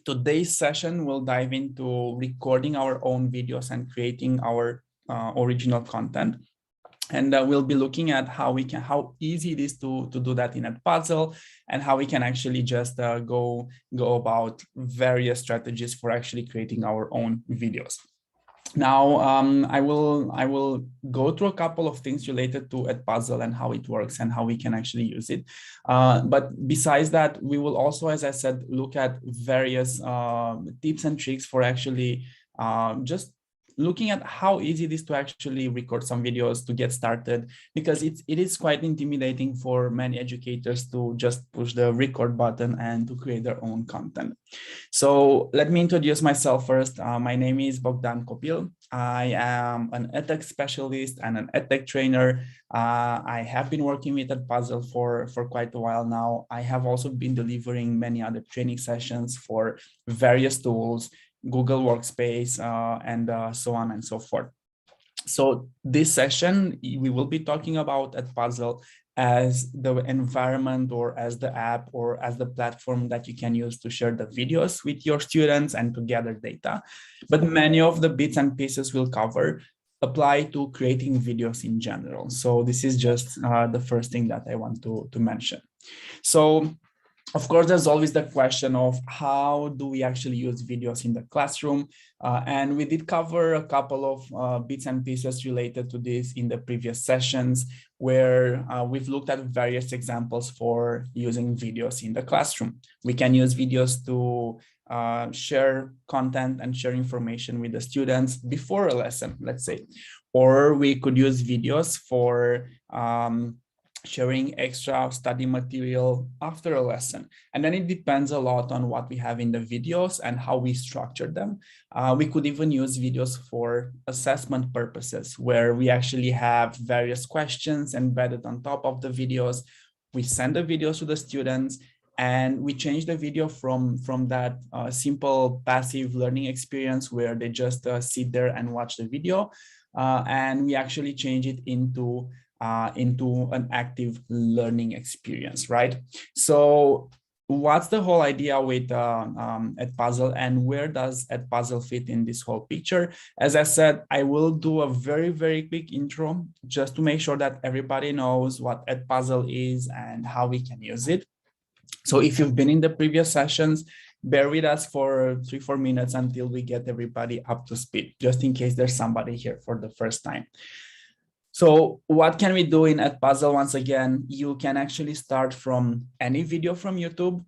Today's session will dive into recording our own videos and creating our original content. And we'll be looking at how easy it is to do that in Edpuzzle, and how we can actually just go about various strategies for actually creating our own videos. Now, I will go through a couple of things related to Edpuzzle and how it works and how we can actually use it. But besides that, we will also, as I said, look at various tips and tricks for actually just looking at how easy it is to actually record some videos to get started, because it is quite intimidating for many educators to just push the record button and to create their own content. So let me introduce myself first. My name is Bogdan Kopil. I am an edtech specialist and an edtech trainer. I have been working with Edpuzzle for quite a while now. I have also been delivering many other training sessions for various tools, Google Workspace, and so on and so forth. So this session, we will be talking about Edpuzzle as the environment, or as the app, or as the platform that you can use to share the videos with your students and to gather data. But many of the bits and pieces we'll cover apply to creating videos in general. So this is just the first thing that I want to mention. So of course, there's always the question of how do we actually use videos in the classroom? And we did cover a couple of bits and pieces related to this in the previous sessions, where we've looked at various examples for using videos in the classroom. We can use videos to share content and share information with the students before a lesson, let's say, or we could use videos for sharing extra study material after a lesson. And then it depends a lot on what we have in the videos and how we structure them. We could even use videos for assessment purposes, where we actually have various questions embedded on top of the videos. We send the videos to the students, and we change the video from that simple passive learning experience where they just sit there and watch the video. And we actually change it into an active learning experience, right? So what's the whole idea with Edpuzzle, and where does Edpuzzle fit in this whole picture? As I said, I will do a very, very quick intro just to make sure that everybody knows what Edpuzzle is and how we can use it. So if you've been in the previous sessions, bear with us for 3-4 minutes until we get everybody up to speed, just in case there's somebody here for the first time. So what can we do in Edpuzzle? Once again, you can actually start from any video from YouTube,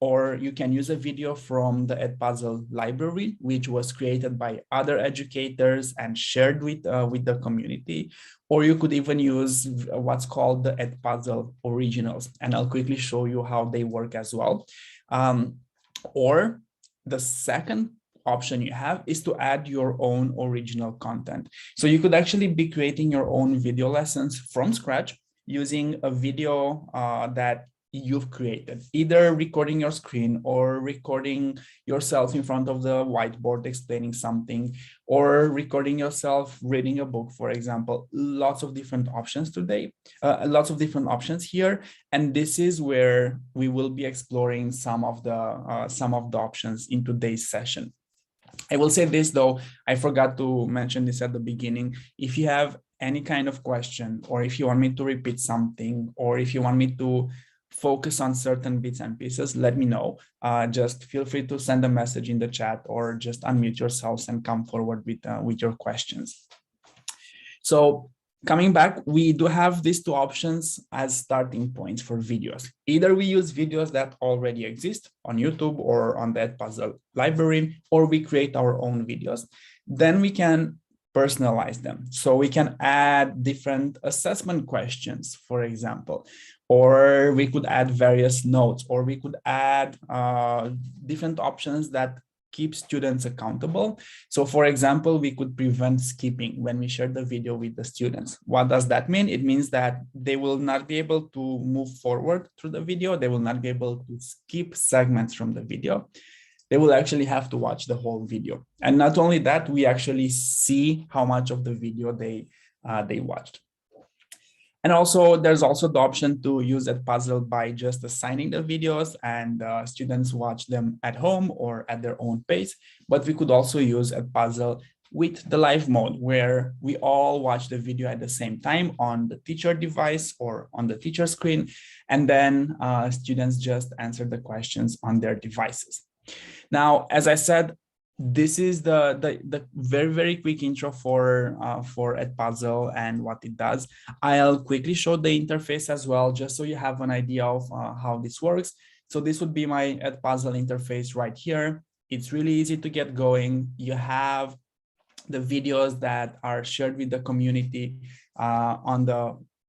or you can use a video from the Edpuzzle library, which was created by other educators and shared with the community. Or you could even use what's called the Edpuzzle originals, and I'll quickly show you how they work as well. Or the second option you have is to add your own original content. So you could actually be creating your own video lessons from scratch using a video that you've created, either recording your screen or recording yourself in front of the whiteboard explaining something, or recording yourself reading a book, for example. Lots of different options today, lots of different options here. And this is where we will be exploring some of the options in today's session. I will say this though, I forgot to mention this at the beginning. If you have any kind of question, or if you want me to repeat something, or if you want me to focus on certain bits and pieces, let me know. Just feel free to send a message in the chat, or just unmute yourselves and come forward with your questions. So coming back, we do have these two options as starting points for videos. Either we use videos that already exist on YouTube or on the Edpuzzle library, or we create our own videos. Then we can personalize them. So we can add different assessment questions, for example, or we could add various notes, or we could add different options that keep students accountable. So for example, we could prevent skipping when we share the video with the students. What does that mean? It means that they will not be able to move forward through the video. They will not be able to skip segments from the video. They will actually have to watch the whole video. And not only that, we actually see how much of the video they watched. And also, there's also the option to use Edpuzzle by just assigning the videos and students watch them at home or at their own pace. But we could also use Edpuzzle with the live mode, where we all watch the video at the same time on the teacher device or on the teacher screen, and then students just answer the questions on their devices. Now, as I said, this is the very, very quick intro for Edpuzzle and what it does. I'll quickly show the interface as well, just so you have an idea of how this works. So this would be my Edpuzzle interface right here. It's really easy to get going. You have the videos that are shared with the community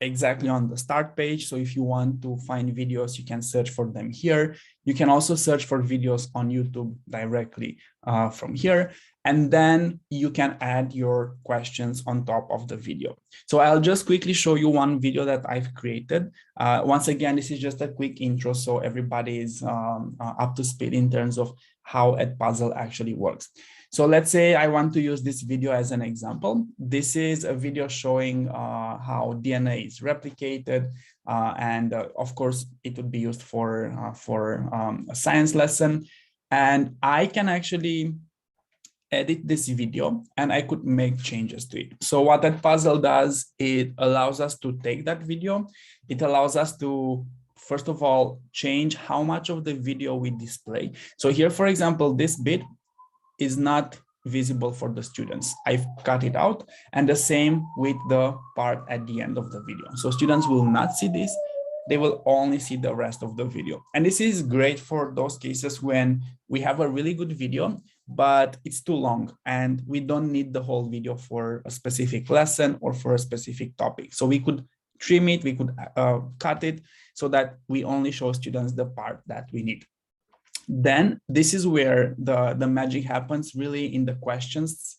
exactly on the start page. So if you want to find videos, you can search for them here. You can also search for videos on YouTube directly from here. And then you can add your questions on top of the video. So I'll just quickly show you one video that I've created. Once again, this is just a quick intro, so everybody is up to speed in terms of how Edpuzzle actually works. So let's say I want to use this video as an example. This is a video showing how DNA is replicated. Of course, it would be used for a science lesson. And I can actually edit this video and I could make changes to it. So what Edpuzzle does, it allows us to take that video. It allows us to, first of all, change how much of the video we display. So here, for example, this bit is not visible for the students. I've cut it out, and the same with the part at the end of the video. So students will not see this. They will only see the rest of the video. And this is great for those cases when we have a really good video, but it's too long and we don't need the whole video for a specific lesson or for a specific topic. So we could trim it, we could cut it so that we only show students the part that we need. Then this is where the magic happens, really, in the questions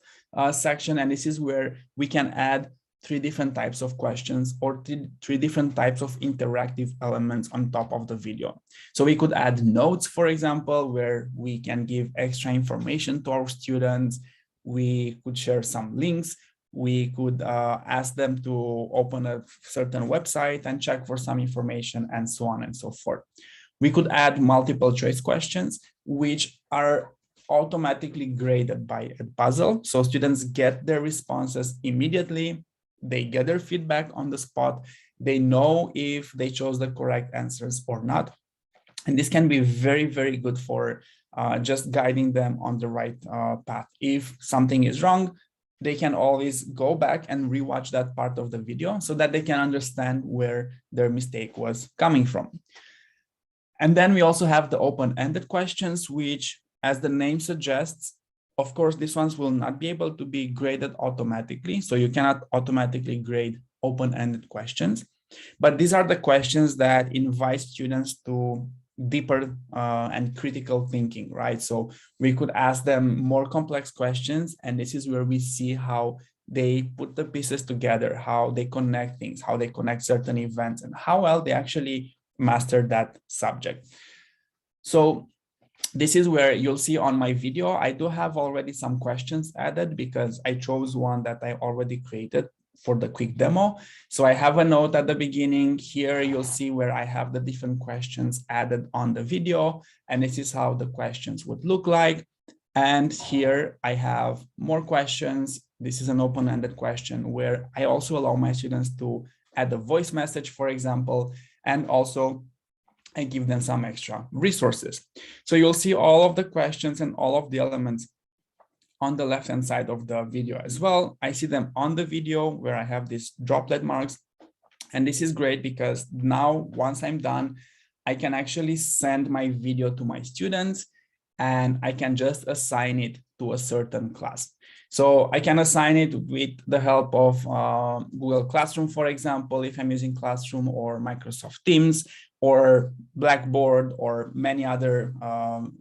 section. And this is where we can add 3 different types of questions or three different types of interactive elements on top of the video. So we could add notes, for example, where we can give extra information to our students. We could share some links. We could ask them to open a certain website and check for some information, and so on and so forth. We could add multiple choice questions, which are automatically graded by Edpuzzle. So students get their responses immediately. They get their feedback on the spot. They know if they chose the correct answers or not. And this can be very, very good for just guiding them on the right path. If something is wrong, they can always go back and rewatch that part of the video so that they can understand where their mistake was coming from. And then we also have the open-ended questions, which, as the name suggests, of course, these ones will not be able to be graded automatically. So you cannot automatically grade open-ended questions. But these are the questions that invite students to deeper and critical thinking, right? So we could ask them more complex questions, and this is where we see how they put the pieces together, how they connect things, how they connect certain events, and how well they actually master that subject. So this is where you'll see on my video, I do have already some questions added because I chose one that I already created for the quick demo. So I have a note at the beginning. Here you'll see where I have the different questions added on the video, and this is how the questions would look like. And here I have more questions. This is an open-ended question where I also allow my students to add a voice message, for example, and also I give them some extra resources. So you'll see all of the questions and all of the elements on the left-hand side of the video as well. I see them on the video where I have these droplet marks. And this is great because now, once I'm done, I can actually send my video to my students and I can just assign it to a certain class. So I can assign it with the help of Google Classroom, for example, if I'm using Classroom, or Microsoft Teams, or Blackboard, or many other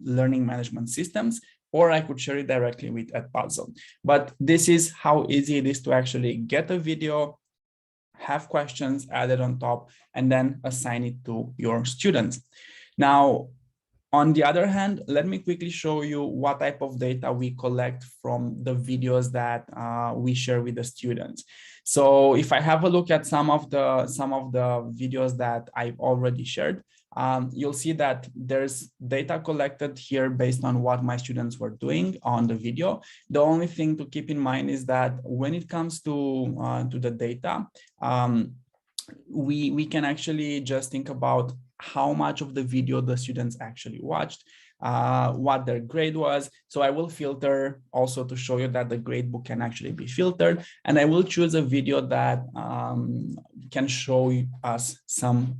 learning management systems, or I could share it directly with Edpuzzle. But this is how easy it is to actually get a video, have questions added on top, and then assign it to your students. Now, On the other hand, let me quickly show you what type of data we collect from the videos that we share with the students. So if I have a look at some of the videos that I've already shared, you'll see that there's data collected here based on what my students were doing on the video. The only thing to keep in mind is that when it comes to the data, we can actually just think about how much of the video the students actually watched, what their grade was. So I will filter also to show you that the grade book can actually be filtered. And I will choose a video that can show us some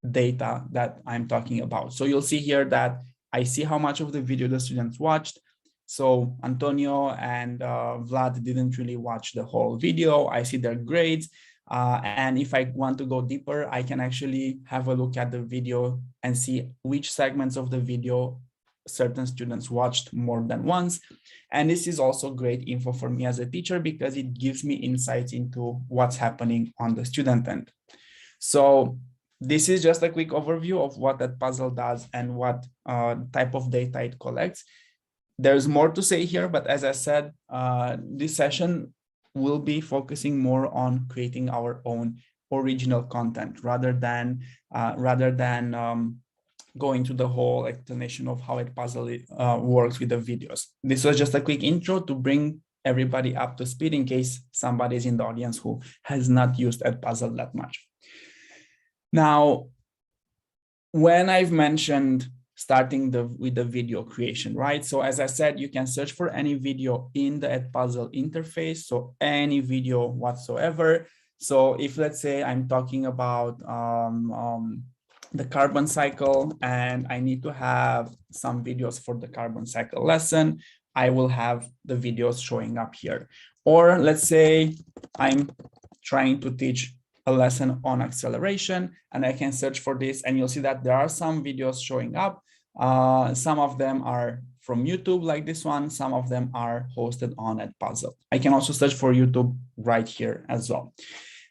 data that I'm talking about. So you'll see here that I see how much of the video the students watched. So Antonio and Vlad didn't really watch the whole video. I see their grades. And if I want to go deeper, I can actually have a look at the video and see which segments of the video certain students watched more than once. And this is also great info for me as a teacher because it gives me insights into what's happening on the student end. So this is just a quick overview of what Edpuzzle does and what type of data it collects. There's more to say here, but as I said, this session will be focusing more on creating our own original content rather than going to the whole explanation of how Edpuzzle works with the videos. This was just a quick intro to bring everybody up to speed in case somebody's in the audience who has not used Edpuzzle that much. Now, when I've mentioned starting with the video creation, right? So as I said, you can search for any video in the Edpuzzle interface, so any video whatsoever. So if let's say I'm talking about the carbon cycle and I need to have some videos for the carbon cycle lesson, I will have the videos showing up here. Or let's say I'm trying to teach a lesson on acceleration and I can search for this and you'll see that there are some videos showing up. Some of them are from YouTube like this one. Some of them are hosted on Edpuzzle. I can also search for YouTube right here as well.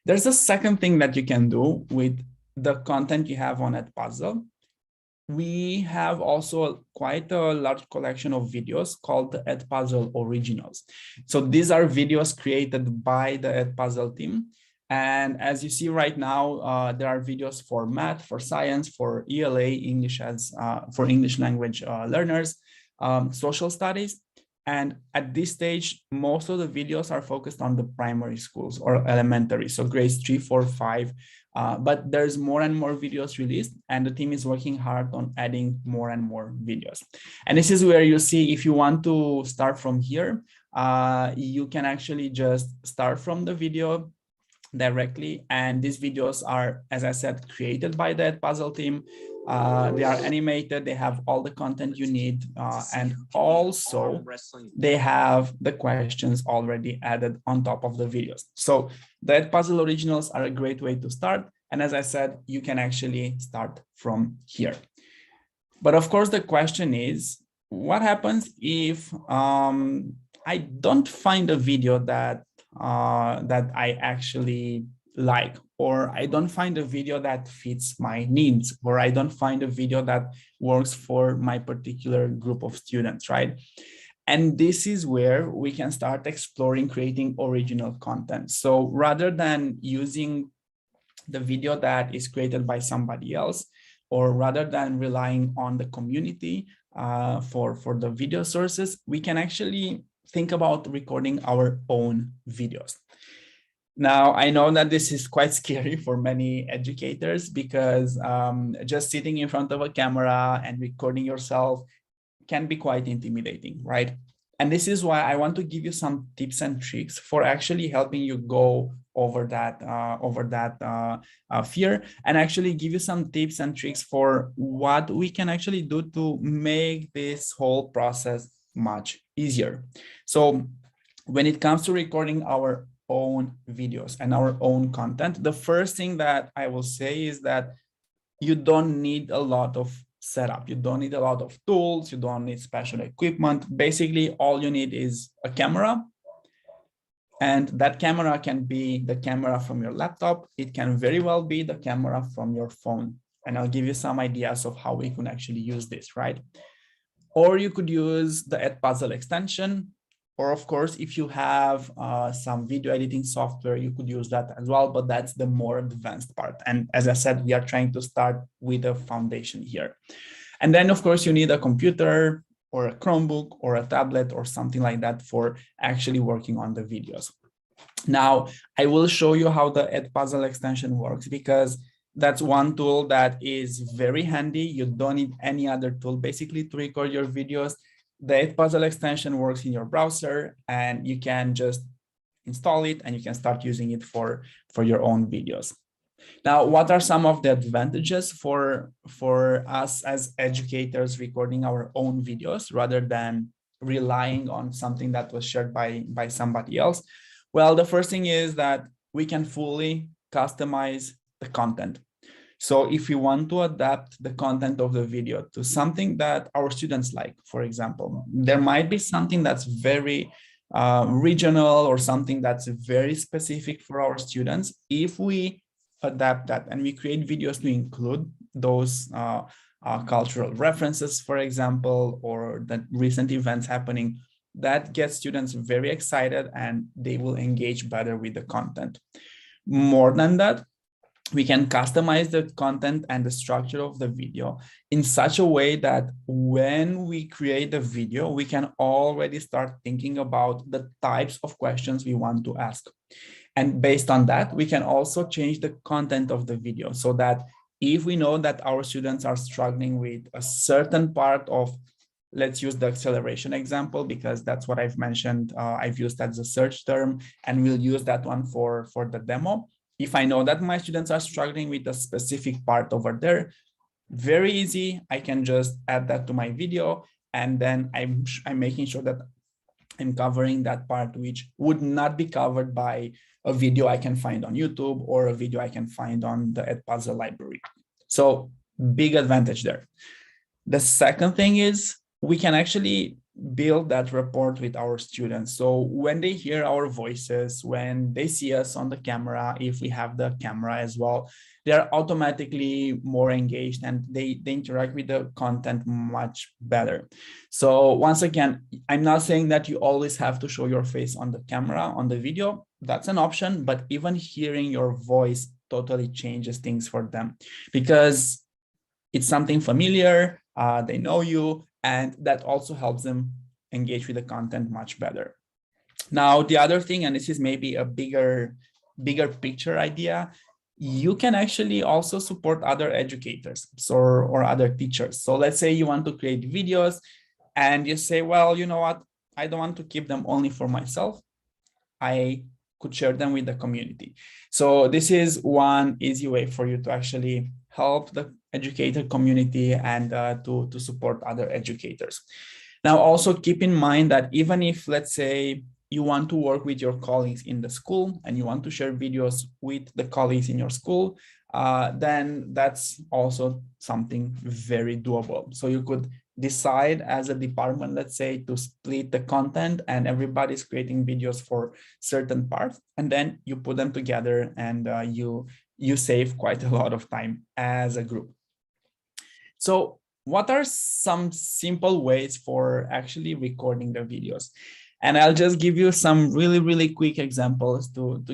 There's a second thing that you can do with the content you have on Edpuzzle. We have also quite a large collection of videos called the Edpuzzle Originals. So these are videos created by the Edpuzzle team. And as you see right now, there are videos for math, for science, for ELA, English for English language learners, social studies. And at this stage, most of the videos are focused on the primary schools or elementary, so grades 3, 4, 5. But there's more and more videos released, and the team is working hard on adding more and more videos. And this is where you see if you want to start from here, you can actually just start from the video directly. And these videos are, as I said, created by the Edpuzzle team. They are animated, they have all the content you need, and also they have the questions already added on top of the videos. So the Edpuzzle Originals are a great way to start. And as I said, you can actually start from here. But of course, the question is, what happens if I don't find a video that I actually like, or I don't find a video that fits my needs, or I don't find a video that works for my particular group of students, right? And this is where we can start exploring creating original content. So rather than using the video that is created by somebody else, or rather than relying on the community for the video sources, we can actually think about recording our own videos. Now, I know that this is quite scary for many educators because just sitting in front of a camera and recording yourself can be quite intimidating, right? And this is why I want to give you some tips and tricks for actually helping you go over that fear, and actually give you some tips and tricks for what we can actually do to make this whole process much easier. So when it comes to recording our own videos and our own content, the first thing that I will say is that you don't need a lot of setup. You don't need a lot of tools. You don't need special equipment. Basically, all you need is a camera. And that camera can be the camera from your laptop. It can very well be the camera from your phone And I'll give you some ideas of how we can actually use this, right? Or you could use the Edpuzzle extension. Or of course, if you have some video editing software, you could use that as well, but that's the more advanced part. And as I said, we are trying to start with a foundation here. And then of course you need a computer or a Chromebook or a tablet or something like that for actually working on the videos. Now, I will show you how the Edpuzzle extension works, because that's one tool that is very handy. You don't need any other tool basically to record your videos. The Edpuzzle extension works in your browser and you can just install it and you can start using it for your own videos. Now, what are some of the advantages for us as educators recording our own videos rather than relying on something that was shared by somebody else? Well, the first thing is that we can fully customize the content. So if we want to adapt the content of the video to something that our students like, for example, there might be something that's very regional or something that's very specific for our students. If we adapt that and we create videos to include those cultural references, for example, or the recent events happening, that gets students very excited and they will engage better with the content. More than that, we can customize the content and the structure of the video in such a way that when we create a video, we can already start thinking about the types of questions we want to ask. And based on that, we can also change the content of the video so that if we know that our students are struggling with a certain part of, let's use the acceleration example, because that's what I've mentioned. I've used that as a search term, and we'll use that one for the demo. If I know that my students are struggling with a specific part over there, very easy. I can just add that to my video, and then I'm making sure that I'm covering that part which would not be covered by a video I can find on YouTube or a video I can find on the Edpuzzle library. So big advantage there. The second thing is we can actually build that rapport with our students. So when they hear our voices, when they see us on the camera, if we have the camera as well, they are automatically more engaged and they interact with the content much better. So once again, I'm not saying that you always have to show your face on the camera, on the video. That's an option, but even hearing your voice totally changes things for them because it's something familiar, they know you, and that also helps them engage with the content much better. Now, the other thing, and this is maybe a bigger picture idea, you can actually also support other educators or other teachers. So let's say you want to create videos and you say, well, you know what, I don't want to keep them only for myself. I could share them with the community. So this is one easy way for you to actually help the educator community and to support other educators. Now, also keep in mind that even if, let's say, you want to work with your colleagues in the school and you want to share videos with the colleagues in your school, then that's also something very doable. So you could decide as a department, let's say, to split the content and everybody's creating videos for certain parts, and then you put them together and you save quite a lot of time as a group. So what are some simple ways for actually recording the videos? And I'll just give you some really quick examples to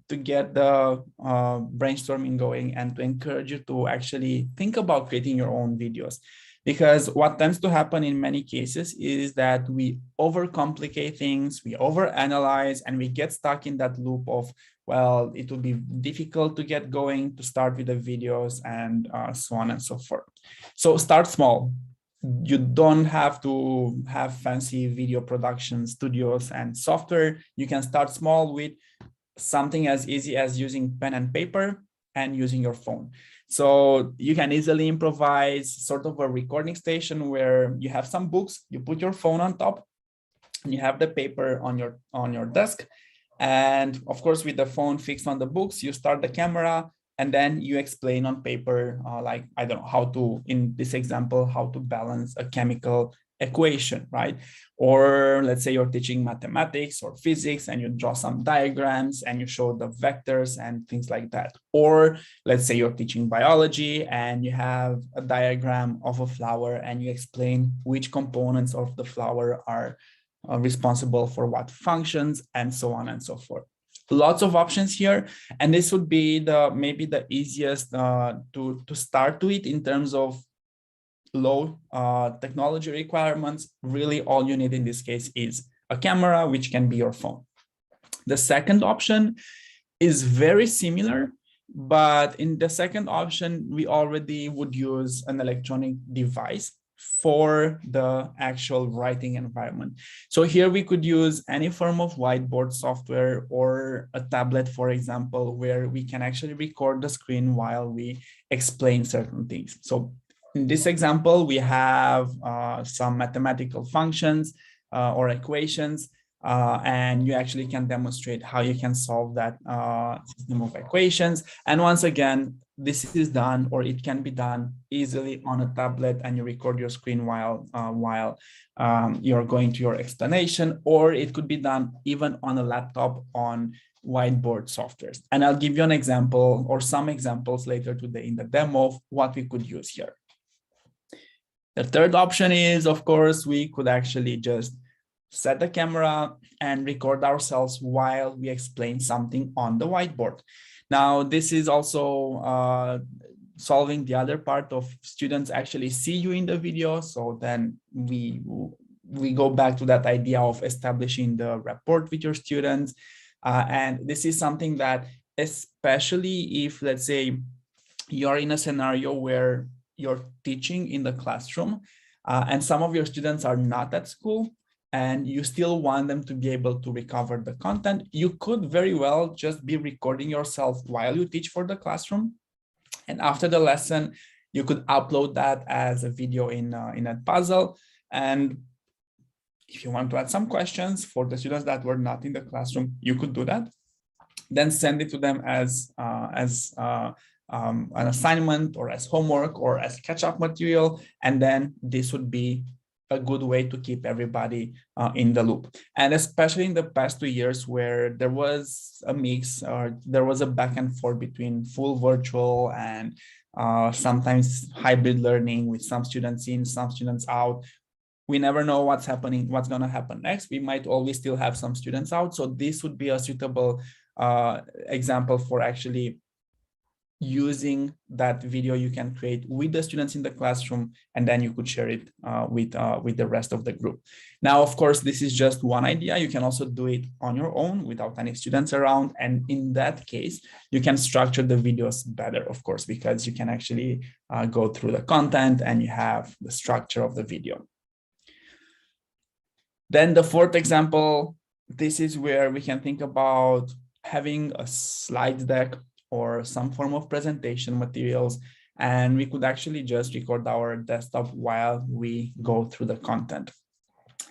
get the brainstorming going and to encourage you to actually think about creating your own videos. Because what tends to happen in many cases is that we overcomplicate things, we overanalyze, and we get stuck in that loop of, well, it will be difficult to get going, to start with the videos, and so on and so forth. So start small. You don't have to have fancy video production studios and software. You can start small with something as easy as using pen and paper and using your phone. So you can easily improvise sort of a recording station where you have some books, you put your phone on top, and you have the paper on your desk. And of course, with the phone fixed on the books, you start the camera and then you explain on paper, like, I don't know how to, in this example, how to balance a chemical equation, right? Or let's say you're teaching mathematics or physics and you draw some diagrams and you show the vectors and things like that. Or let's say you're teaching biology and you have a diagram of a flower and you explain which components of the flower are responsible for what functions, and so on and so forth. Lots of options here, and this would be maybe the easiest to start to it in terms of low technology requirements. Really, all you need in this case is a camera, which can be your phone. The second option is very similar, but in the second option, we already would use an electronic device for the actual writing environment. So here we could use any form of whiteboard software or a tablet, for example, where we can actually record the screen while we explain certain things. So in this example, we have some mathematical functions or equations, and you actually can demonstrate how you can solve that system of equations. And once again, this is done, or it can be done easily on a tablet, and you record your screen while you're going to your explanation, or it could be done even on a laptop on whiteboard softwares. And I'll give you an example or some examples later today in the demo of what we could use here. The third option is, of course, we could actually just set the camera and record ourselves while we explain something on the whiteboard. Now, this is also solving the other part of students actually see you in the video. So then we go back to that idea of establishing the rapport with your students. And this is something that, especially if, let's say, you're in a scenario where you're teaching in the classroom and some of your students are not at school, and you still want them to be able to recover the content, you could very well just be recording yourself while you teach for the classroom. And after the lesson, you could upload that as a video in Edpuzzle. And if you want to add some questions for the students that were not in the classroom, you could do that. Then send it to them as an assignment or as homework or as catch-up material. And then this would be a good way to keep everybody in the loop. And especially in the past 2 years where there was a mix, or there was a back and forth between full virtual and sometimes hybrid learning with some students in, some students out. We never know what's happening, what's going to happen next. We might always still have some students out. So this would be a suitable example for actually using that video you can create with the students in the classroom, and then you could share it with the rest of the group. Now, of course, this is just one idea. You can also do it on your own without any students around. And in that case, you can structure the videos better, of course, because you can actually go through the content and you have the structure of the video. Then the fourth example, this is where we can think about having a slide deck or some form of presentation materials, and we could actually just record our desktop while we go through the content.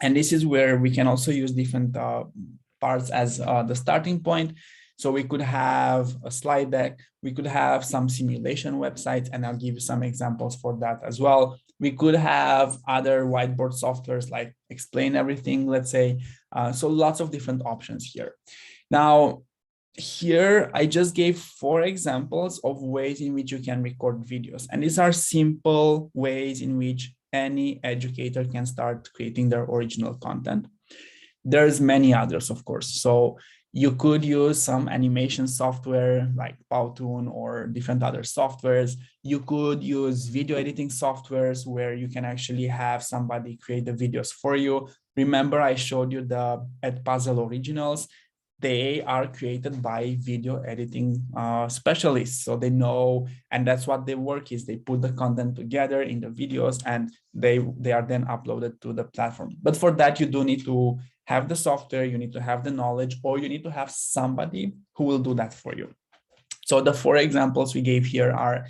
And this is where we can also use different parts as the starting point. So we could have a slide deck, we could have some simulation websites, and I'll give you some examples for that as well. We could have other whiteboard softwares like Explain Everything, let's say. So lots of different options here. Now, here, I just gave 4 examples of ways in which you can record videos. And these are simple ways in which any educator can start creating their original content. There's many others, of course. So you could use some animation software like Powtoon or different other softwares. You could use video editing softwares where you can actually have somebody create the videos for you. Remember, I showed you the Edpuzzle originals. They are created by video editing specialists. So they know, and that's what their work is. They put the content together in the videos and they are then uploaded to the platform. But for that, you do need to have the software, you need to have the knowledge, or you need to have somebody who will do that for you. So the 4 examples we gave here are,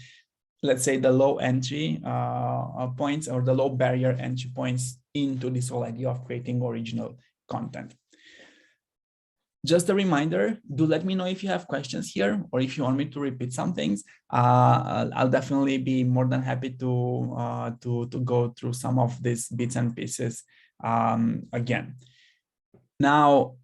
let's say, the low entry points or the low barrier entry points into this whole idea of creating original content. Just a reminder, do let me know if you have questions here, or if you want me to repeat some things. I'll definitely be more than happy to go through some of these bits and pieces again. Now,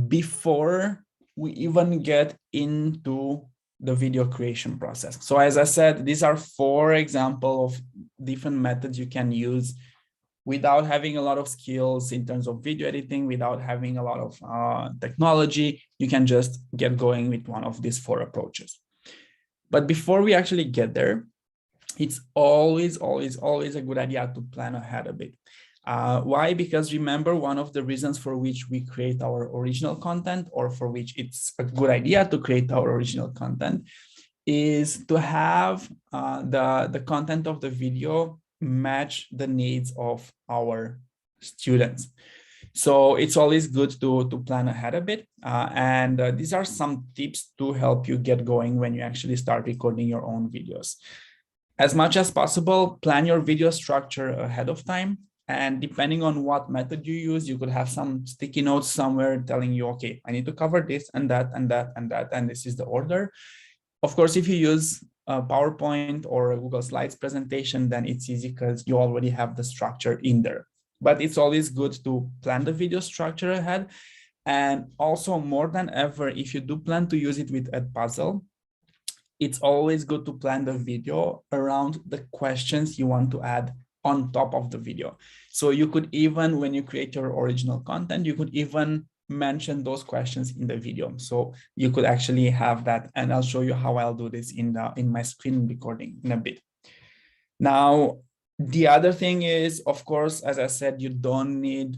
before we even get into the video creation process. So as I said, these are 4 examples of different methods you can use without having a lot of skills in terms of video editing, without having a lot of technology. You can just get going with one of these 4 approaches. But before we actually get there, it's always a good idea to plan ahead a bit. Why? Because remember, one of the reasons for which we create our original content, or for which it's a good idea to create our original content, is to have the content of the video match the needs of our students. So it's always good to plan ahead a bit. And these are some tips to help you get going when you actually start recording your own videos. As much as possible, plan your video structure ahead of time. And depending on what method you use, you could have some sticky notes somewhere telling you, okay, I need to cover this and that and that and that, and this is the order. Of course, if you use a PowerPoint or a Google Slides presentation, then it's easy because you already have the structure in there. But it's always good to plan the video structure ahead. And also, more than ever, if you do plan to use it with Edpuzzle, it's always good to plan the video around the questions you want to add on top of the video. So you could even, when you create your original content, you could even mention those questions in the video. So you could actually have that, and I'll show you how I'll do this in my screen recording in a bit. Now, the other thing is, of course, as I said, you don't need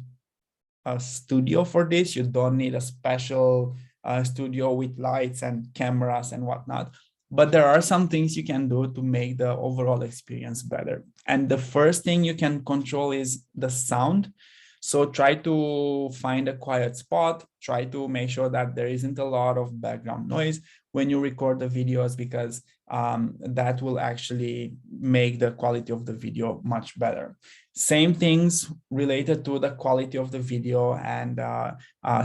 a studio for this. You don't need a special studio with lights and cameras and whatnot. But there are some things you can do to make the overall experience better. And the first thing you can control is the sound. So try to find a quiet spot. Try to make sure that there isn't a lot of background noise when you record the videos, because that will actually make the quality of the video much better. Same things related to the quality of the video, and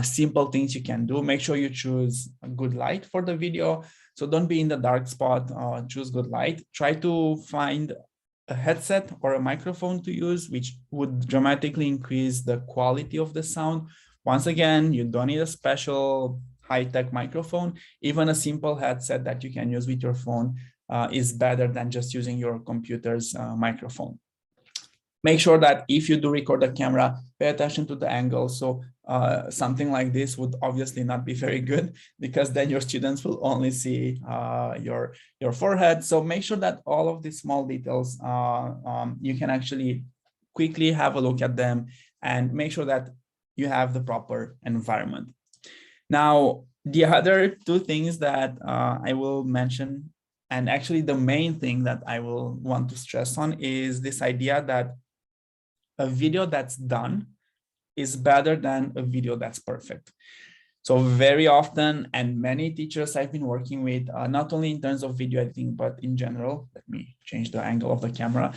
simple things you can do. Make sure you choose a good light for the video. So don't be in the dark spot, choose good light. Try to find a headset or a microphone to use, which would dramatically increase the quality of the sound. Once again, you don't need a special high-tech microphone. Even a simple headset that you can use with your phone is better than just using your computer's microphone. Make sure that if you do record the camera, pay attention to the angle. So something like this would obviously not be very good, because then your students will only see your forehead. So make sure that all of these small details, you can actually quickly have a look at them, and make sure that you have the proper environment. Now, the other 2 things that I will mention, and actually the main thing that I will want to stress on, is this idea that a video that's done is better than a video that's perfect. So very often, and many teachers I've been working with, not only in terms of video editing, but in general, let me change the angle of the camera.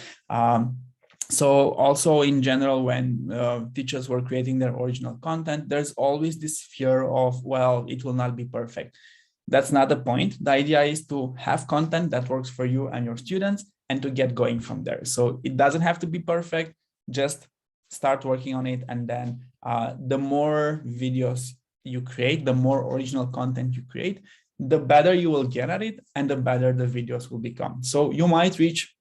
So also in general, when teachers were creating their original content, there's always this fear of, well, it will not be perfect. That's not the point. The idea is to have content that works for you and your students, and to get going from there. So it doesn't have to be perfect. Just start working on it, and then the more videos you create, the more original content you create, the better you will get at it, and the better the videos will become. So you might reach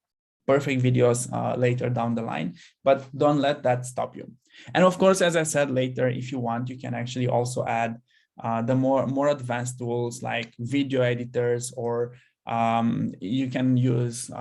perfect videos later down the line, but don't let that stop you. And of course, as I said, later, if you want, you can actually also add the more advanced tools like video editors, or you can use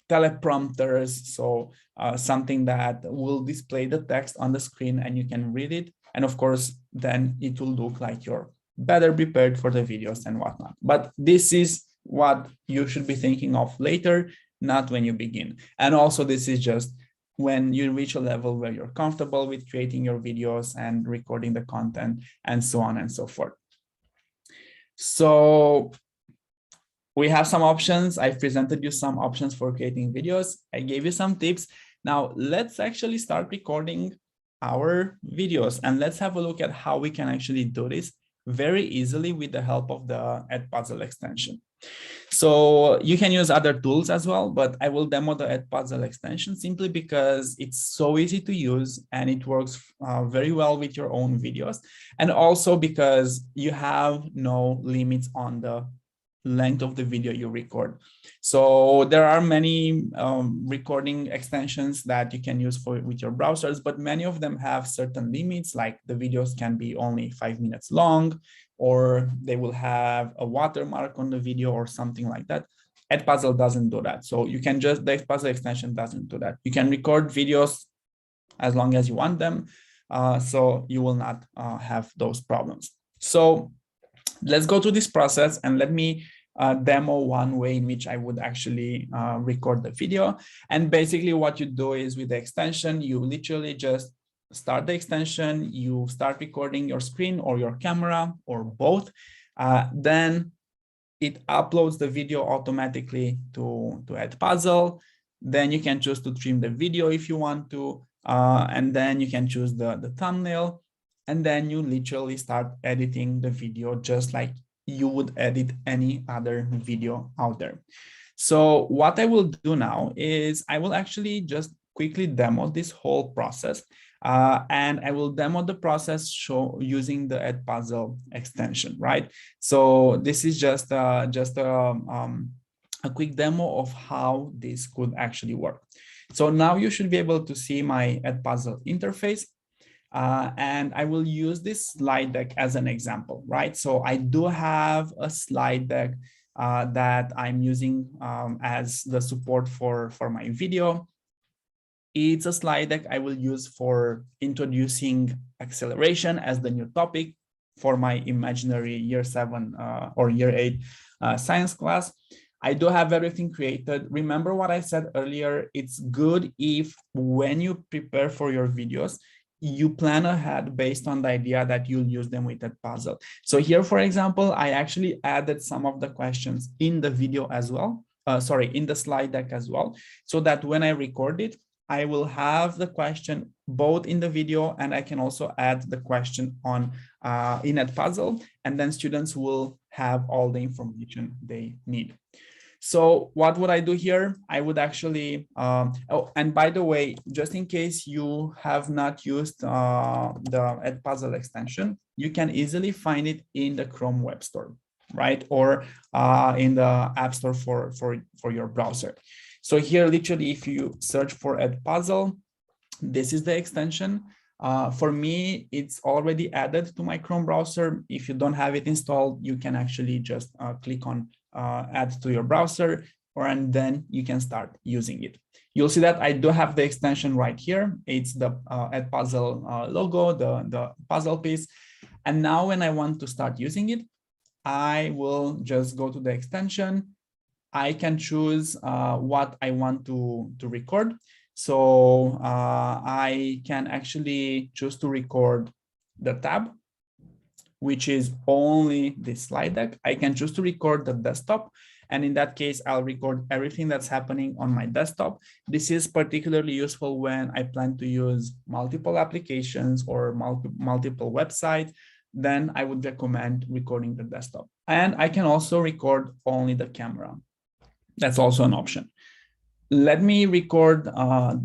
teleprompters, so something that will display the text on the screen and you can read it. And of course, then it will look like you're better prepared for the videos and whatnot. But this is what you should be thinking of later, not when you begin. And also, this is just when you reach a level where you're comfortable with creating your videos and recording the content, and so on and so forth. So we have some options. I've presented you some options for creating videos. I gave you some tips. Now let's actually start recording our videos. And let's have a look at how we can actually do this very easily with the help of the Edpuzzle extension. So you can use other tools as well, but I will demo the Edpuzzle extension simply because it's so easy to use and it works very well with your own videos. And also because you have no limits on the length of the video you record. So there are many recording extensions that you can use with your browsers, but many of them have certain limits, like the videos can be only 5 minutes long, or they will have a watermark on the video or something like that. Edpuzzle doesn't do that. So you can just, the Edpuzzle extension doesn't do that. You can record videos as long as you want them. So you will not have those problems. So let's go through this process and let me demo one way in which I would actually record the video. And basically what you do is with the extension, you literally just start the extension, you start recording your screen or your camera or both. Then it uploads the video automatically to Edpuzzle. Then you can choose to trim the video if you want to, and then you can choose the thumbnail. And then you literally start editing the video just like you would edit any other video out there. So what I will do now is I will actually just quickly demo this whole process. And I will demo the process using the Edpuzzle extension, right? So this is just a quick demo of how this could actually work. So now you should be able to see my Edpuzzle interface. And I will use this slide deck as an example, right? So I do have a slide deck that I'm using as the support for my video. It's a slide deck I will use for introducing acceleration as the new topic for my imaginary year 7 or year 8 science class. I do have everything created. Remember what I said earlier, it's good if when you prepare for your videos, you plan ahead based on the idea that you'll use them with Edpuzzle. So here, for example, I actually added some of the questions in the video as well, in the slide deck as well, so that when I record it, I will have the question both in the video and I can also add the question on in Edpuzzle, and then students will have all the information they need. So what would I do here? I would actually, oh, and by the way, just in case you have not used the Edpuzzle extension, you can easily find it in the Chrome Web Store, right? Or in the App Store for your browser. So here, literally, if you search for Edpuzzle, this is the extension. For me, it's already added to my Chrome browser. If you don't have it installed, you can actually just click on add to your browser, and then you can start using it. You'll see that I do have the extension right here. It's the Edpuzzle logo, the puzzle piece. And now when I want to start using it, I will just go to the extension. I can choose what I want to record. So I can actually choose to record the tab, which is only this slide deck. I can choose to record the desktop. And in that case, I'll record everything that's happening on my desktop. This is particularly useful when I plan to use multiple applications or multiple websites. Then I would recommend recording the desktop. And I can also record only the camera. That's also an option. Let me record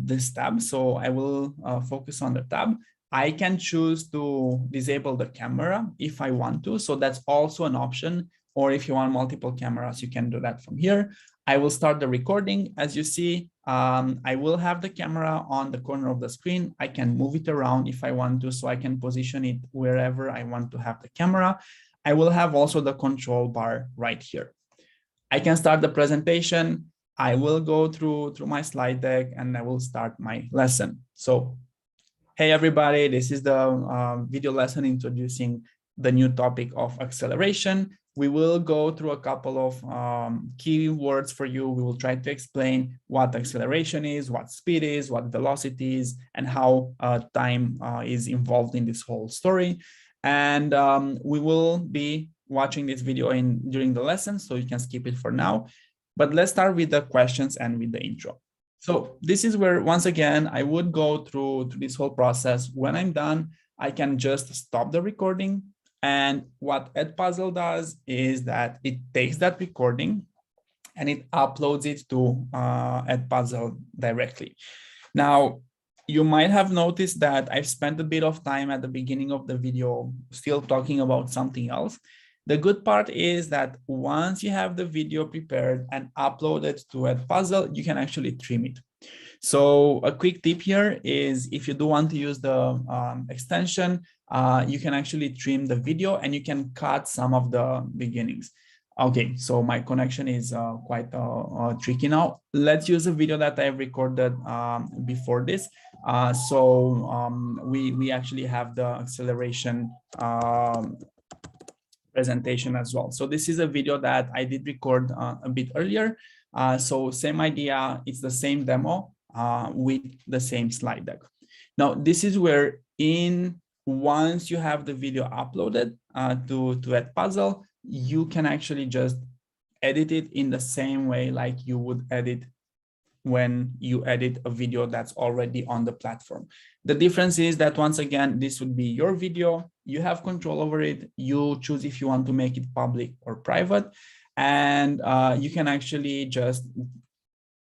this tab. So I will focus on the tab. I can choose to disable the camera if I want to. So that's also an option. Or if you want multiple cameras, you can do that from here. I will start the recording. As you see, I will have the camera on the corner of the screen. I can move it around if I want to, so I can position it wherever I want to have the camera. I will have also the control bar right here. I can start the presentation. I will go through my slide deck and I will start my lesson. So, hey everybody, this is the video lesson introducing the new topic of acceleration. We will go through a couple of key words for you. We will try to explain what acceleration is, what speed is, what velocity is, and how time is involved in this whole story. And we will be watching this video during the lesson, so you can skip it for now. But let's start with the questions and with the intro. So this is where, once again, I would go through this whole process. When I'm done, I can just stop the recording. And what Edpuzzle does is that it takes that recording and it uploads it to Edpuzzle directly. Now, you might have noticed that I've spent a bit of time at the beginning of the video still talking about something else. The good part is that once you have the video prepared and uploaded to Edpuzzle, you can actually trim it. So a quick tip here is if you do want to use the extension, you can actually trim the video and you can cut some of the beginnings. Okay, so my connection is quite tricky now. Let's use a video that I've recorded before this. We actually have the acceleration presentation as well. So this is a video that I did record a bit earlier. So same idea, it's the same demo with the same slide deck. Now, this is where once you have the video uploaded to Edpuzzle, you can actually just edit it in the same way like you would edit when you edit a video that's already on the platform. The difference is that, once again, this would be your video. You have control over it. You choose if you want to make it public or private, and you can actually just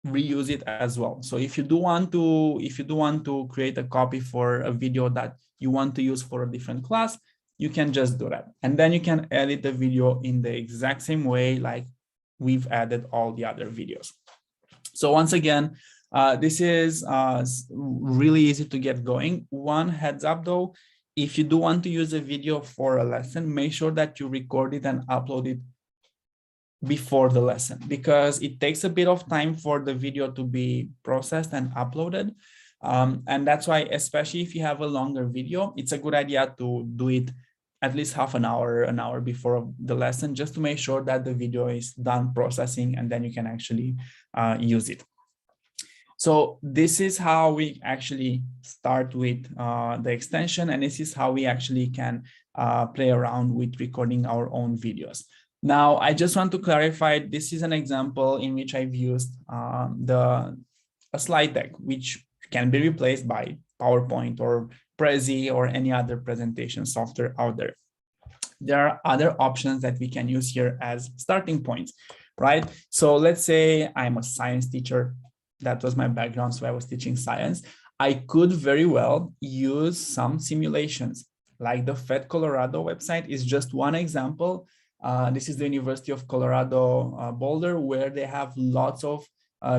reuse it as well. So if you do want to create a copy for a video that you want to use for a different class, you can just do that. And then you can edit the video in the exact same way like we've added all the other videos. So once again, this is really easy to get going. One heads up though, if you do want to use a video for a lesson, make sure that you record it and upload it before the lesson, because it takes a bit of time for the video to be processed and uploaded. And that's why, especially if you have a longer video, it's a good idea to do it at least half an hour before the lesson, just to make sure that the video is done processing and then you can actually use it. So this is how we actually start with the extension, and this is how we actually can play around with recording our own videos. Now, I just want to clarify, this is an example in which I've used a slide deck, which can be replaced by PowerPoint or Prezi or any other presentation software out there. There are other options that we can use here as starting points, right? So let's say I'm a science teacher. That was my background, so I was teaching science. I could very well use some simulations, like the FED Colorado website is just one example. This is the University of Colorado Boulder, where they have lots of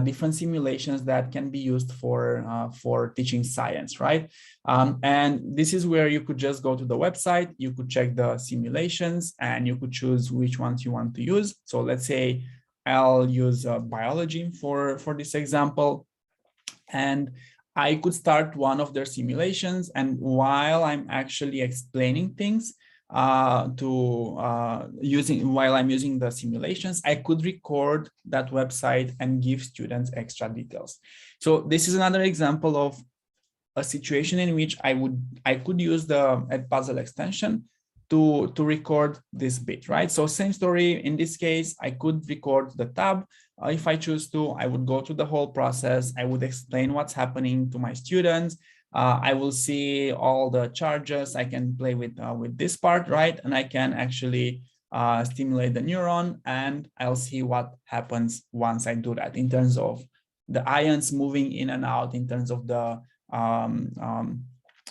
different simulations that can be used for teaching science, right? And this is where you could just go to the website, you could check the simulations, and you could choose which ones you want to use. So let's say I'll use biology for this example, and I could start one of their simulations. And while I'm actually explaining things, while I'm using the simulations, I could record that website and give students extra details. So this is another example of a situation in which I could use the Edpuzzle extension to record this bit, right? So same story in this case, I could record the tab. If I choose to, I would go through the whole process. I would explain what's happening to my students. I will see all the charges. I can play with this part, right? And I can actually stimulate the neuron, and I'll see what happens once I do that in terms of the ions moving in and out, in terms of the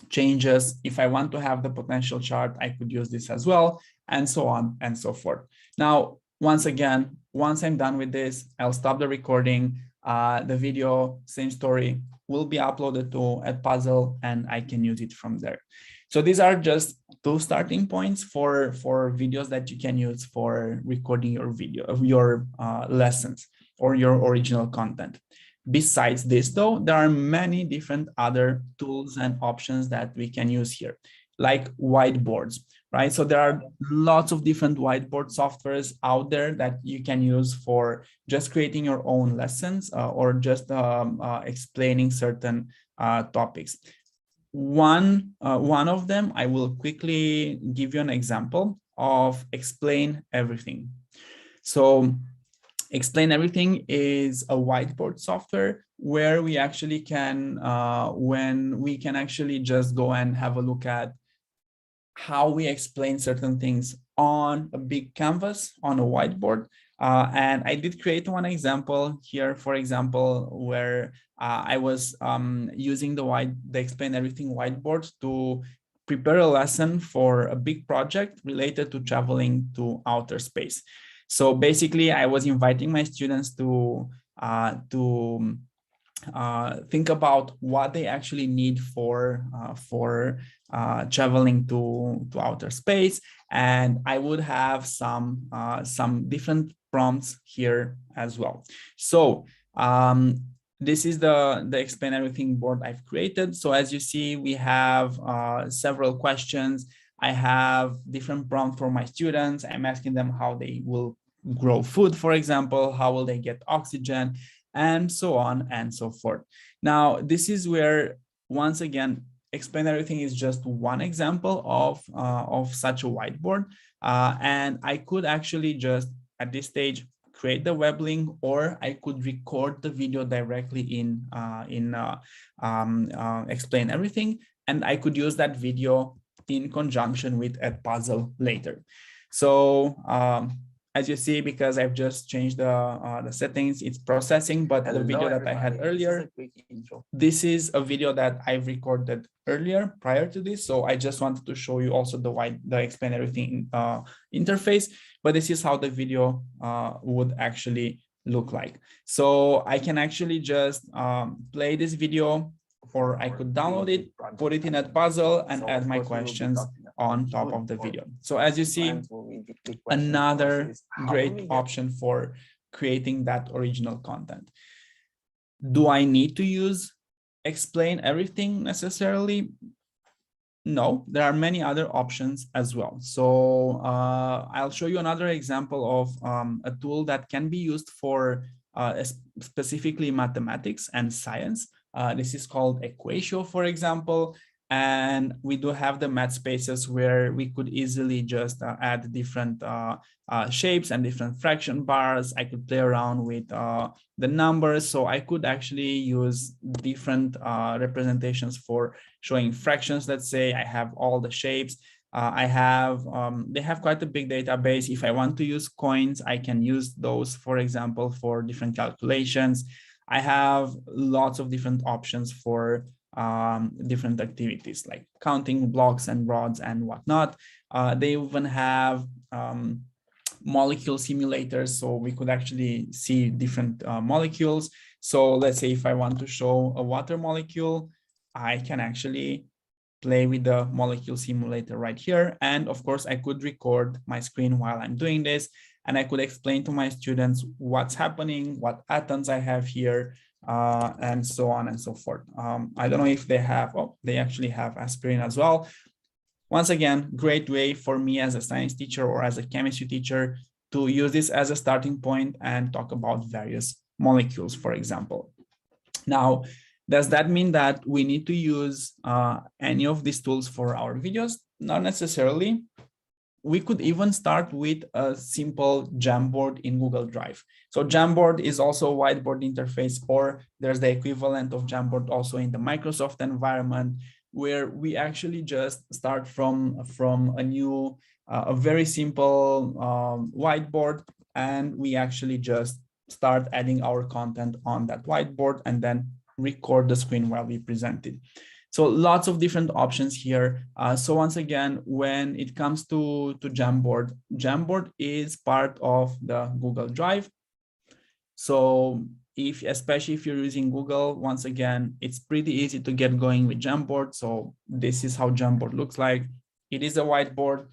changes. If I want to have the potential chart, I could use this as well, and so on and so forth. Now, once again, once I'm done with this, I'll stop the recording. The video, same story, will be uploaded to Edpuzzle, and I can use it from there. So these are just two starting points for videos that you can use for recording your video of your lessons or your original content. Besides this, though, there are many different other tools and options that we can use here, like whiteboards, right? So there are lots of different whiteboard softwares out there that you can use for just creating your own lessons or just explaining certain topics. One of them, I will quickly give you an example of Explain Everything. So Explain Everything is a whiteboard software where we actually can, when we can actually just go and have a look at how we explain certain things on a big canvas, on a whiteboard. And I did create one example here, for example, where I was using the Explain Everything whiteboard to prepare a lesson for a big project related to traveling to outer space. So basically, I was inviting my students to think about what they actually need for traveling to outer space, and I would have some different prompts here as well. So this is the Explain Everything board I've created. So as you see, we have several questions. I have different prompts for my students. I'm asking them how they will grow food, for example, how will they get oxygen, and so on and so forth. Now, this is where, once again, Explain Everything is just one example of such a whiteboard. And I could actually just, at this stage, create the web link, or I could record the video directly in Explain Everything, and I could use that video in conjunction with Edpuzzle later. So as you see, because I've just changed the settings, it's processing, but the video that I had earlier, this is a video that I've recorded earlier prior to this. So I just wanted to show you also the Explain Everything interface, but this is how the video would actually look like. So I can actually just play this video, or I could download it, put it in Edpuzzle, and add my questions on top of the video. So as you see, another great option for creating that original content. Do I need to use Explain Everything necessarily? No, there are many other options as well. So I'll show you another example of a tool that can be used for specifically mathematics and science. This is called Equatio, for example. And we do have the math spaces where we could easily just add different shapes and different fraction bars. I could play around with the numbers. So I could actually use different representations for showing fractions. Let's say I have all the shapes. They have quite a big database. If I want to use coins, I can use those, for example, for different calculations. I have lots of different options for different activities like counting blocks and rods and whatnot. They even have molecule simulators, so we could actually see different molecules. So let's say if I want to show a water molecule, I can actually play with the molecule simulator right here. And of course, I could record my screen while I'm doing this, and I could explain to my students what's happening, what atoms I have here, and so on and so forth. I don't know if they have, they actually have aspirin as well. Once again, great way for me as a science teacher or as a chemistry teacher to use this as a starting point and talk about various molecules, for example. Now, does that mean that we need to use any of these tools for our videos? Not necessarily. We could even start with a simple Jamboard in Google Drive. So Jamboard is also a whiteboard interface, or there's the equivalent of Jamboard also in the Microsoft environment, where we actually just start from a very simple whiteboard, and we actually just start adding our content on that whiteboard and then record the screen while we present it. So lots of different options here. So once again, when it comes to Jamboard, Jamboard is part of the Google Drive. So especially if you're using Google, once again, it's pretty easy to get going with Jamboard. So this is how Jamboard looks like. It is a whiteboard.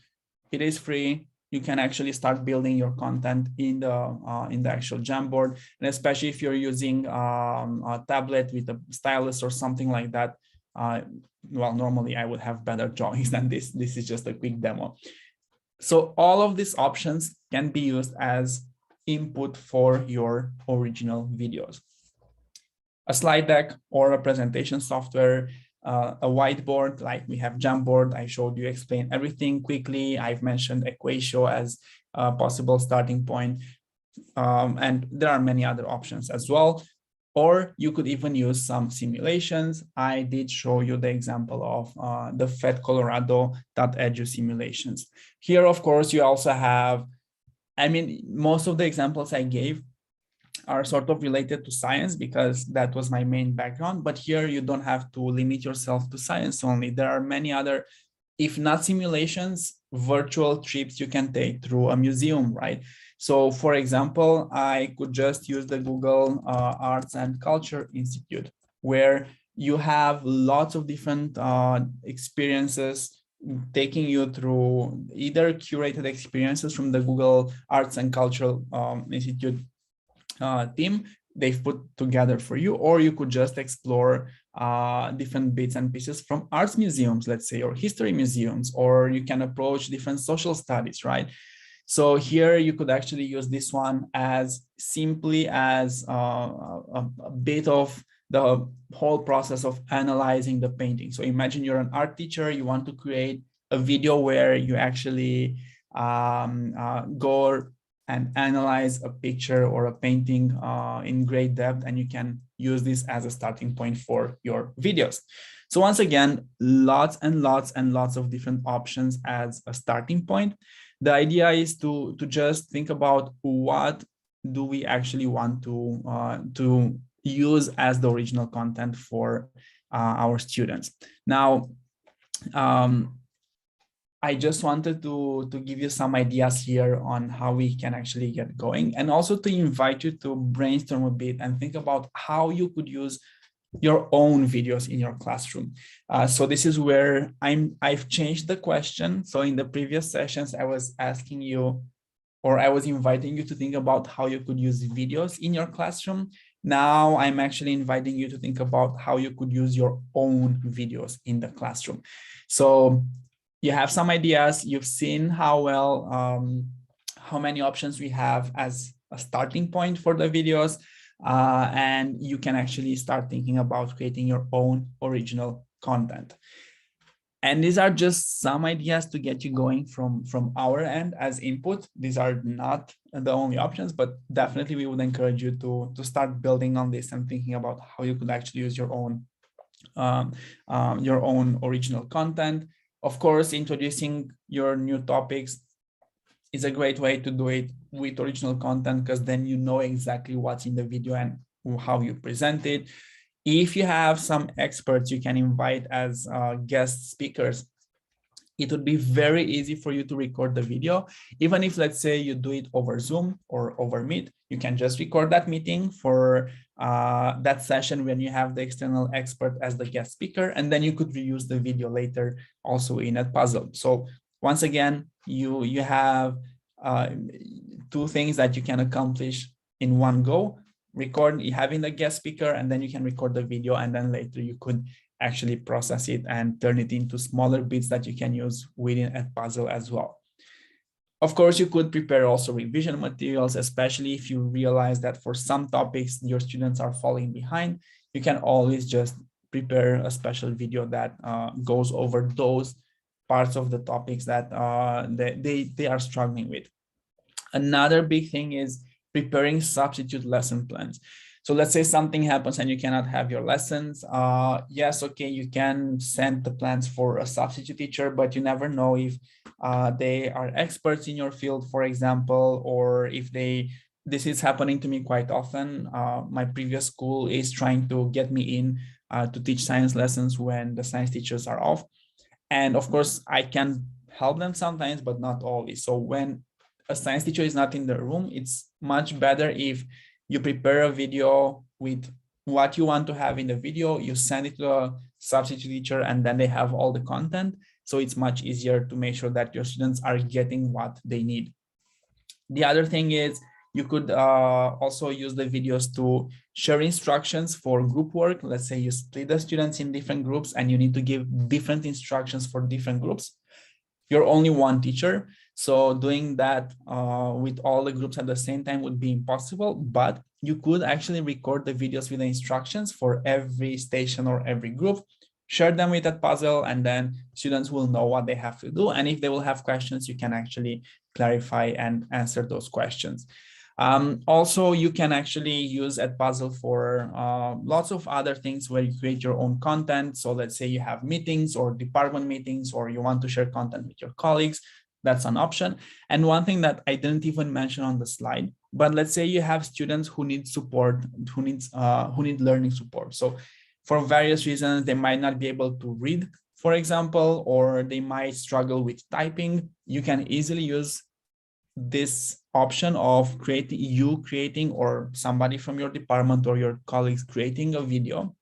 It is free. You can actually start building your content in the actual Jamboard. And especially if you're using a tablet with a stylus or something like that, well, normally I would have better drawings than this. This is just a quick demo. So all of these options can be used as input for your original videos. A slide deck or a presentation software, a whiteboard, like we have Jamboard. I showed you Explain Everything quickly. I've mentioned Equatio as a possible starting point. And there are many other options as well. Or you could even use some simulations. I did show you the example of the fedcolorado.edu simulations. Here, of course, you also have, I mean, most of the examples I gave are sort of related to science because that was my main background. But here you don't have to limit yourself to science only. There are many other, if not simulations, virtual trips you can take through a museum, right? So for example, I could just use the Google Arts and Culture Institute, where you have lots of different experiences taking you through either curated experiences from the Google Arts and Cultural Institute team they've put together for you, or you could just explore different bits and pieces from arts museums, let's say, or history museums, or you can approach different social studies, right? So here you could actually use this one as simply as a bit of the whole process of analyzing the painting. So imagine you're an art teacher, you want to create a video where you actually go and analyze a picture or a painting in great depth, and you can use this as a starting point for your videos. So once again, lots and lots and lots of different options as a starting point. The idea is to just think about what do we actually want to use as the original content for our students. Now, I just wanted to give you some ideas here on how we can actually get going, and also to invite you to brainstorm a bit and think about how you could use your own videos in your classroom. So this is where I've changed the question. So in the previous sessions, I was asking you, or I was inviting you to think about how you could use videos in your classroom. Now I'm actually inviting you to think about how you could use your own videos in the classroom. So you have some ideas, you've seen how many options we have as a starting point for the videos. And you can actually start thinking about creating your own original content. And these are just some ideas to get you going from our end as input. These are not the only options, but definitely we would encourage you to start building on this and thinking about how you could actually use your own original content. Of course, introducing your new topics is a great way to do it with original content, because then you know exactly what's in the video and how you present it. If you have some experts you can invite as guest speakers, it would be very easy for you to record the video. Even if, let's say, you do it over Zoom or over Meet, you can just record that meeting for that session when you have the external expert as the guest speaker, and then you could reuse the video later also in Edpuzzle. So once again, you have two things that you can accomplish in one go: record having the guest speaker, and then you can record the video, and then later you could actually process it and turn it into smaller bits that you can use within Edpuzzle as well. Of course, you could prepare also revision materials, especially if you realize that for some topics your students are falling behind. You can always just prepare a special video that goes over those parts of the topics that they are struggling with. Another big thing is preparing substitute lesson plans. So let's say something happens and you cannot have your lessons. Yes, okay, you can send the plans for a substitute teacher, but you never know if they are experts in your field, for example, or if this is happening to me quite often. My previous school is trying to get me in to teach science lessons when the science teachers are off. And of course, I can help them sometimes, but not always. So when a science teacher is not in the room, it's much better if you prepare a video with what you want to have in the video, you send it to a substitute teacher, and then they have all the content. So it's much easier to make sure that your students are getting what they need. The other thing is you could also use the videos to share instructions for group work. Let's say you split the students in different groups and you need to give different instructions for different groups. You're only one teacher, so doing that with all the groups at the same time would be impossible, but you could actually record the videos with the instructions for every station or every group, share them with Edpuzzle, and then students will know what they have to do. And if they will have questions, you can actually clarify and answer those questions. Also, you can actually use Edpuzzle for lots of other things where you create your own content. So let's say you have meetings or department meetings, or you want to share content with your colleagues. That's an option. And one thing that I didn't even mention on the slide, but let's say you have students who need support, who need learning support. So for various reasons, they might not be able to read, for example, or they might struggle with typing. You can easily use this option of creating or somebody from your department or your colleagues creating a video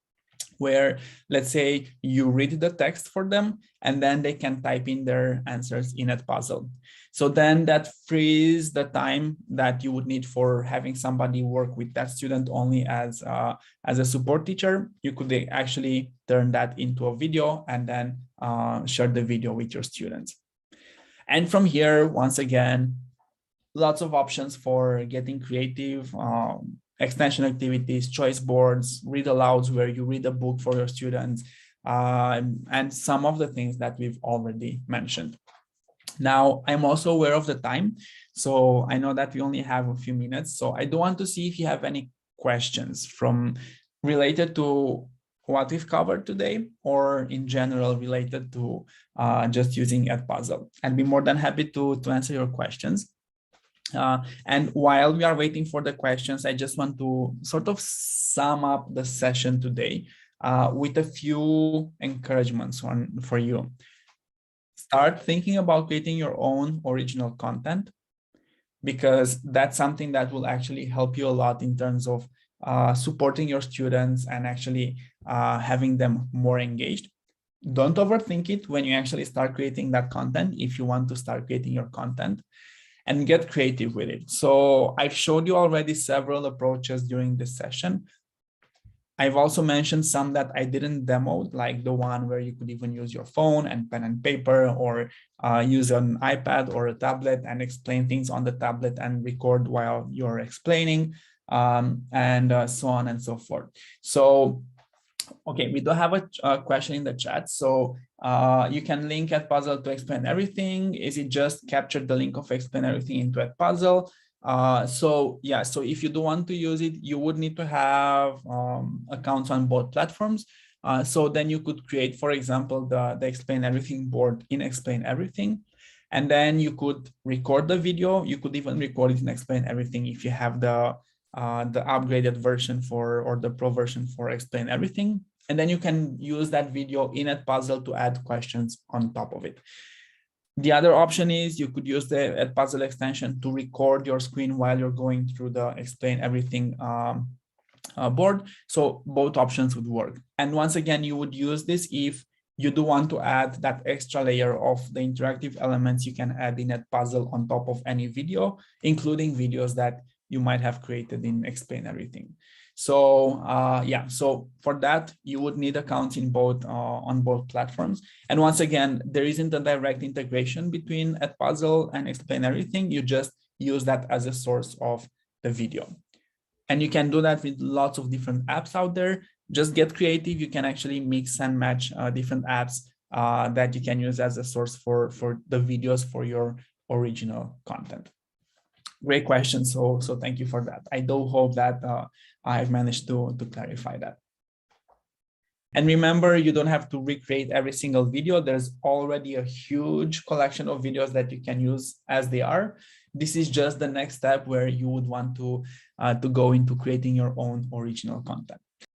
where, let's say, you read the text for them and then they can type in their answers in Edpuzzle. So then that frees the time that you would need for having somebody work with that student only as a support teacher. You could actually turn that into a video and then share the video with your students. And from here, once again, lots of options for getting creative, extension activities, choice boards, read alouds where you read a book for your students, and some of the things that we've already mentioned. Now, I'm also aware of the time, so I know that we only have a few minutes, so I do want to see if you have any questions related to what we've covered today, or in general related to just using Edpuzzle. I'd be more than happy to answer your questions. And while we are waiting for the questions, I just want to sort of sum up the session today with a few encouragements for you. Start thinking about creating your own original content, because that's something that will actually help you a lot in terms of supporting your students and actually having them more engaged. Don't overthink it when you actually start creating that content, if you want to start creating your content, and get creative with it. So I've showed you already several approaches during this session. I've also mentioned some that I didn't demo, like the one where you could even use your phone and pen and paper, or use an iPad or a tablet and explain things on the tablet and record while you're explaining, and so on and so forth. So, okay, we do have a question in the chat. So you can link Edpuzzle to explain everything. Is it just capture the link of explain everything into Edpuzzle? So yeah, so if you do want to use it, you would need to have accounts on both platforms. So then you could create, for example, the explain everything board in explain everything. And then you could record the video. You could even record it in explain everything if you have the upgraded version or the pro version for explain everything. And then you can use that video in Edpuzzle to add questions on top of it. The other option is you could use the Edpuzzle extension to record your screen while you're going through the explain everything board. So both options would work. And once again, you would use this if you do want to add that extra layer of the interactive elements you can add in Edpuzzle on top of any video, including videos that you might have created in explain everything. So yeah, so for that, you would need accounts in both on both platforms. And once again, there isn't a direct integration between Edpuzzle and explain everything. You just use that as a source of the video. And you can do that with lots of different apps out there. Just get creative. You can actually mix and match different apps that you can use as a source for the videos for your original content. Great question. So thank you for that. I do hope that I've managed to clarify that. And remember, you don't have to recreate every single video. There's already a huge collection of videos that you can use as they are. This is just the next step where you would want to go into creating your own original content.